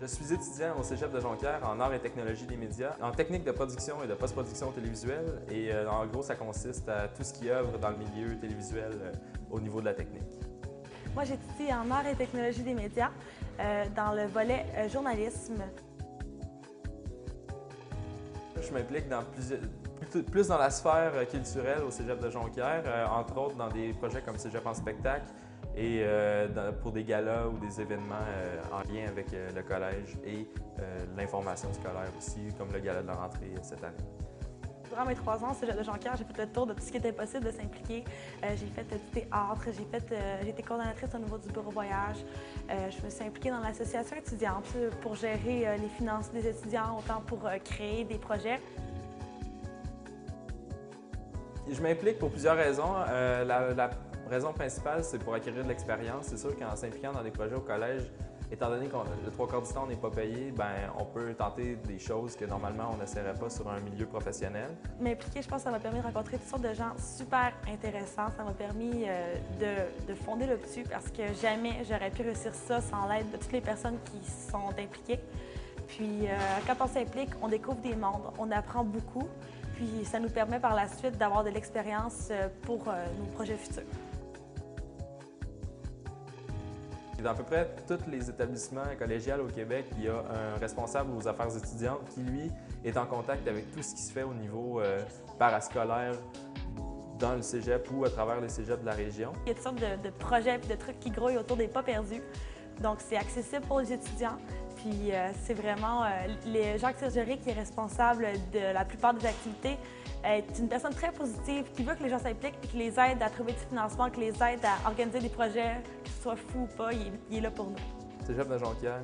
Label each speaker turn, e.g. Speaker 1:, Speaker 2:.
Speaker 1: Je suis étudiant au Cégep de Jonquière en arts et technologies des médias, en technique de production et de post-production télévisuelle. Et en gros, ça consiste à tout ce qui œuvre dans le milieu télévisuel au niveau de la technique.
Speaker 2: Moi, j'étudie en arts et technologies des médias dans le volet journalisme.
Speaker 1: Je m'implique dans plus dans la sphère culturelle au Cégep de Jonquière, entre autres dans des projets comme Cégep en spectacle et pour des galas ou des événements en lien avec le collège et l'information scolaire aussi, comme le gala de la rentrée cette année.
Speaker 2: Durant mes 3 ans au Cégep de Jonquière, j'ai fait le tour de tout ce qui était possible de s'impliquer. J'ai fait du théâtre, j'ai été coordonnatrice au niveau du bureau voyage. Je me suis impliquée dans l'association étudiante pour gérer les finances des étudiants, autant pour créer des projets.
Speaker 1: Je m'implique pour plusieurs raisons. La raison principale, c'est pour acquérir de l'expérience. C'est sûr qu'en s'impliquant dans des projets au collège, étant donné que le 3/4 du temps on n'est pas payé, on peut tenter des choses que normalement on n'essaierait pas sur un milieu professionnel.
Speaker 2: M'impliquer, je pense que ça m'a permis de rencontrer toutes sortes de gens super intéressants. Ça m'a permis de fonder le PTU parce que jamais j'aurais pu réussir ça sans l'aide de toutes les personnes qui sont impliquées. Puis quand on s'implique, on découvre des mondes, on apprend beaucoup, puis ça nous permet par la suite d'avoir de l'expérience pour nos projets futurs.
Speaker 1: Dans à peu près tous les établissements collégiaux au Québec, il y a un responsable aux affaires étudiantes qui, lui, est en contact avec tout ce qui se fait au niveau parascolaire dans le cégep ou à travers les cégeps de la région.
Speaker 2: Il y a toutes sortes de projets et de trucs qui grouillent autour des pas perdus. Donc, c'est accessible pour les étudiants. Puis, c'est vraiment Jacques Sergeret qui est responsable de la plupart des activités. Est une personne très positive qui veut que les gens s'impliquent et qui les aide à trouver du financement, qui les aide à organiser des projets, qu'ils soient fous ou pas, il est là pour nous.
Speaker 1: Cégep de Jonquière.